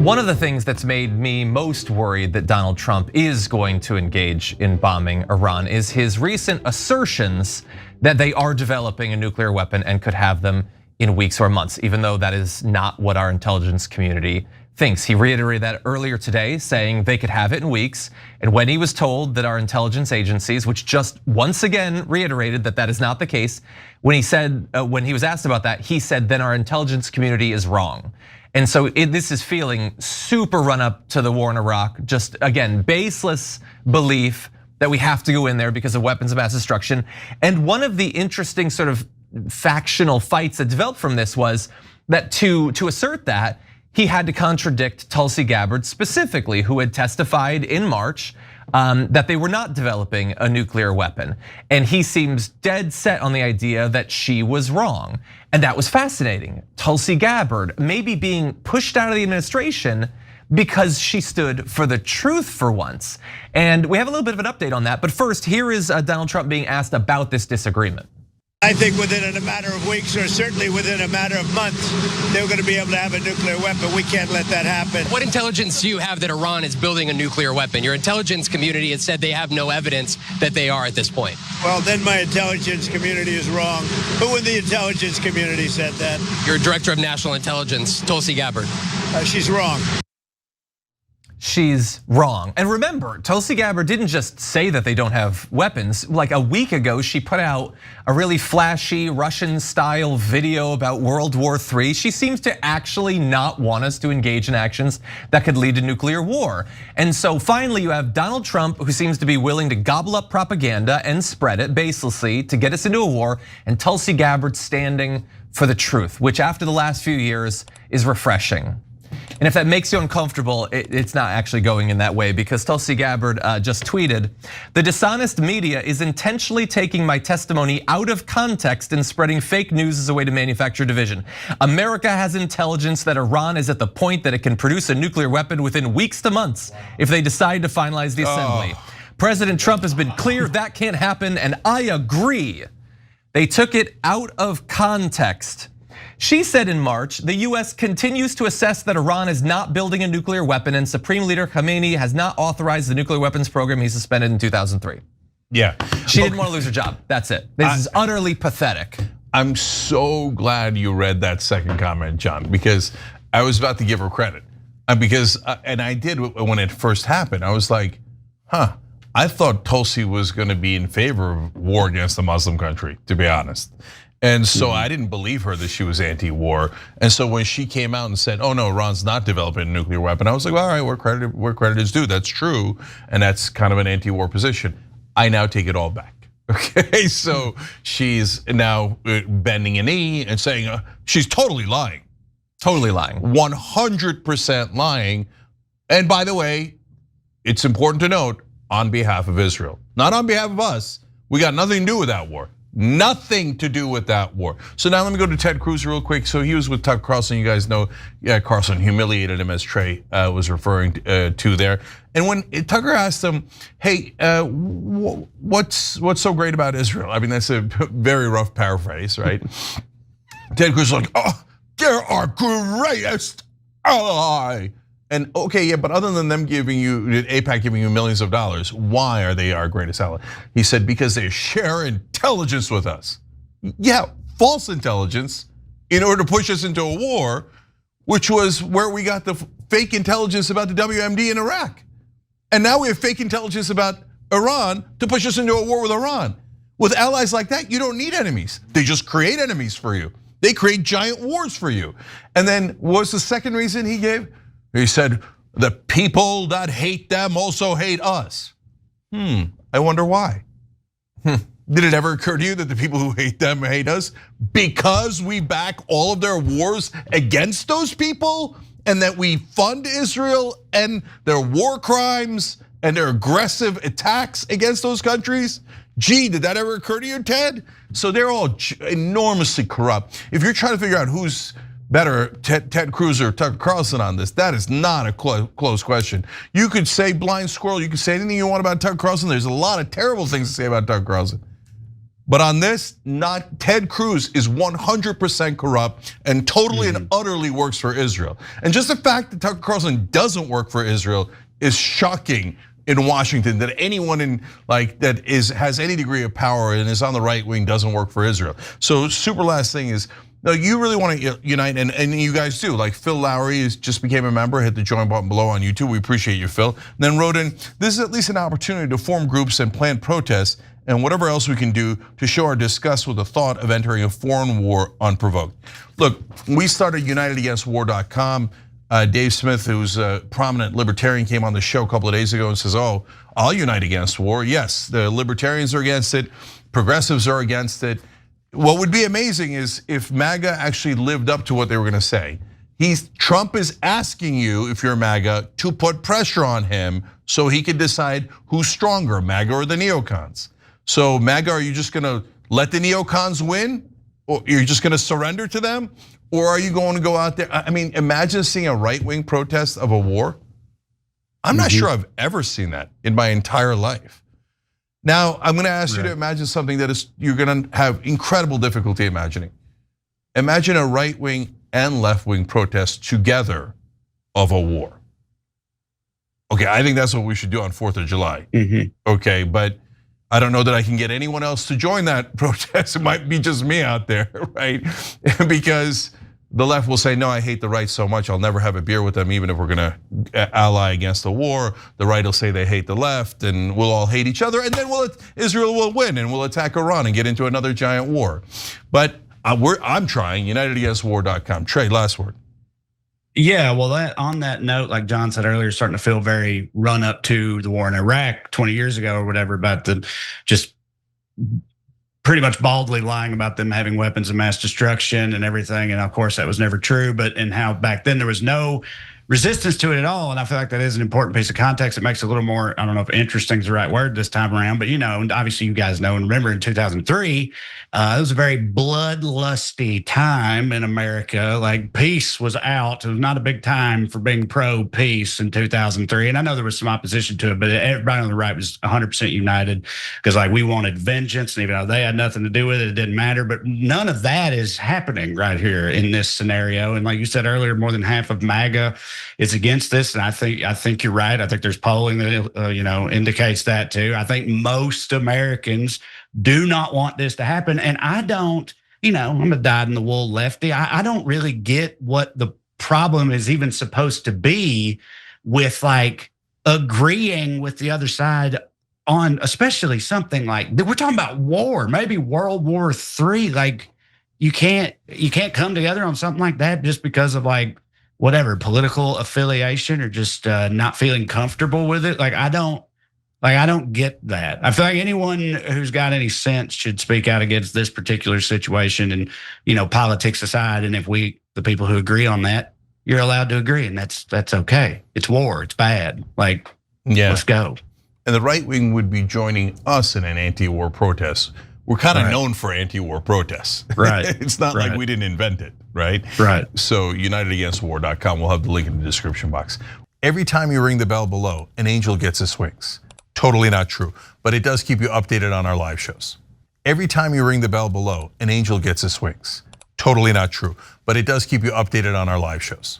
One of the things that's made me most worried that Donald Trump is going to engage in bombing Iran is his recent assertions that they are developing a nuclear weapon and could have them in weeks or months, even though that is not what our intelligence community thinks. He reiterated that earlier today, saying they could have it in weeks. And when he was told that our intelligence agencies, which just once again reiterated that that is not the case, when he was asked about that, he said, then our intelligence community is wrong. And so this is feeling super run up to the war in Iraq. Just again, baseless belief that we have to go in there because of weapons of mass destruction. And one of the interesting sort of factional fights that developed from this was that to assert that, he had to contradict Tulsi Gabbard specifically, who had testified in March that they were not developing a nuclear weapon. And he seems dead set on the idea that she was wrong. And that was fascinating. Tulsi Gabbard maybe being pushed out of the administration because she stood for the truth for once. And we have a little bit of an update on that. But first, here is Donald Trump being asked about this disagreement. I think within a matter of weeks, or certainly within a matter of months, they're going to be able to have a nuclear weapon. We can't let that happen. What intelligence do you have that Iran is building a nuclear weapon? Your intelligence community has said they have no evidence that they are at this point. Well, then my intelligence community is wrong. Who in the intelligence community said that? Your director of national intelligence, Tulsi Gabbard. She's wrong. She's wrong. And remember, Tulsi Gabbard didn't just say that they don't have weapons. Like a week ago, she put out a really flashy Russian-style video about World War III. She seems to actually not want us to engage in actions that could lead to nuclear war. And so finally, you have Donald Trump, who seems to be willing to gobble up propaganda and spread it baselessly to get us into a war, and Tulsi Gabbard standing for the truth, which after the last few years is refreshing. And if that makes you uncomfortable, it's not actually going in that way, because Tulsi Gabbard just tweeted, "The dishonest media is intentionally taking my testimony out of context and spreading fake news as a way to manufacture division. America has intelligence that Iran is at the point that it can produce a nuclear weapon within weeks to months if they decide to finalize the assembly. President Trump has been clear that can't happen, and I agree. They took it out of context." She said in March, the US continues to assess that Iran is not building a nuclear weapon, and Supreme Leader Khamenei has not authorized the nuclear weapons program he suspended in 2003. Yeah. She didn't want to lose her job, that's it. This is utterly pathetic. I'm so glad you read that second comment, John, because I was about to give her credit. And I did when it first happened. I was like, I thought Tulsi was gonna be in favor of war against a Muslim country, to be honest. And so I didn't believe her that she was anti-war. And so when she came out and said, "Oh no, Iran's not developing a nuclear weapon," I was like, all right, where credit is due. That's true, and that's kind of an anti-war position. I now take it all back. Okay, so she's now bending a knee and saying she's totally lying. Totally lying. 100% lying. And by the way, it's important to note, on behalf of Israel, not on behalf of us. We got nothing to do with that war. Nothing to do with that war. So now let me go to Ted Cruz real quick. So he was with Tucker Carlson. You guys know, Carlson humiliated him, as Trae was referring to there. And when Tucker asked him, "Hey, what's so great about Israel?" I mean, that's a very rough paraphrase, right? Ted Cruz was like, "Oh, they're our greatest ally." And okay, yeah, but other than them giving you, AIPAC giving you millions of dollars, why are they our greatest ally? He said, because they share intelligence with us. Yeah, false intelligence in order to push us into a war, which was where we got the fake intelligence about the WMD in Iraq. And now we have fake intelligence about Iran to push us into a war with Iran. With allies like that, you don't need enemies. They just create enemies for you. They create giant wars for you. And then what was the second reason he gave? He said, the people that hate them also hate us. I wonder why. Did it ever occur to you that the people who hate them hate us because we back all of their wars against those people, and that we fund Israel and their war crimes and their aggressive attacks against those countries? Gee, did that ever occur to you, Ted? So they're all enormously corrupt. If you're trying to figure out who's better, Ted Cruz or Tucker Carlson on this, that is not a close question. You could say blind squirrel, you could say anything you want about Tucker Carlson. There's a lot of terrible things to say about Tucker Carlson. But on this, not Ted Cruz is 100% corrupt and totally and utterly works for Israel. And just the fact that Tucker Carlson doesn't work for Israel is shocking in Washington, that anyone in has any degree of power and is on the right wing doesn't work for Israel. So super last thing is, no, you really want to unite, and you guys do. Like Phil Lowry just became a member, hit the join button below on YouTube. We appreciate you, Phil. And then wrote in, this is at least an opportunity to form groups and plan protests and whatever else we can do to show our disgust with the thought of entering a foreign war unprovoked. Look, we started unitedagainstwar.com. Dave Smith, who's a prominent libertarian, came on the show a couple of days ago and says, oh, I'll unite against war. Yes, the libertarians are against it, progressives are against it. What would be amazing is if MAGA actually lived up to what they were gonna say. Trump is asking you, if you're MAGA, to put pressure on him so he can decide who's stronger, MAGA or the neocons. So MAGA, are you just gonna let the neocons win? Or you're just gonna surrender to them? Or are you going to go out there? I mean, imagine seeing a right-wing protest of a war. I'm not sure I've ever seen that in my entire life. Now, I'm gonna ask you to imagine something that you're gonna have incredible difficulty imagining. Imagine a right-wing and left-wing protest together of a war. Okay, I think that's what we should do on 4th of July. Okay, but I don't know that I can get anyone else to join that protest. It might be just me out there, right? Because the left will say, no, I hate the right so much, I'll never have a beer with them, even if we're gonna ally against the war. The right will say they hate the left, and we'll all hate each other, and then Israel will win, and we'll attack Iran and get into another giant war. But I'm trying, unitedagainstwar.com. Trae, last word. Yeah, well, on that note, like John said earlier, starting to feel very run up to the war in Iraq 20 years ago or whatever, about them just pretty much baldly lying about them having weapons of mass destruction and everything. And of course, that was never true, and how back then there was no resistance to it at all. And I feel like that is an important piece of context. It makes it a little more, I don't know if interesting is the right word this time around, but obviously you guys know and remember in 2003, it was a very bloodlusty time in America. Like peace was out. It was not a big time for being pro-peace in 2003. And I know there was some opposition to it, but everybody on the right was 100% united because like we wanted vengeance, and even though they had nothing to do with it, it didn't matter. But none of that is happening right here in this scenario. And like you said earlier, more than half of MAGA is against this, and I think you're right. I think there's polling that indicates that too. I think most Americans do not want this to happen, and I don't. I'm a dyed-in-the-wool lefty. I don't really get what the problem is even supposed to be with like agreeing with the other side on, especially something like we're talking about war, maybe World War III. Like you can't come together on something like that just because of like whatever political affiliation or just not feeling comfortable with it. Like I don't get that. I feel like anyone who's got any sense should speak out against this particular situation, and politics aside. And if the people who agree on that, you're allowed to agree, and that's okay. It's war. It's bad. Like, let's go. And the right wing would be joining us in an anti-war protest. We're kind of known for anti-war protests. Right. It's not like we didn't invent it, right? Right. So unitedagainstwar.com, we'll have the link in the description box. Every time you ring the bell below, an angel gets his wings. Totally not true, but it does keep you updated on our live shows. Every time you ring the bell below, an angel gets his wings. Totally not true, but it does keep you updated on our live shows.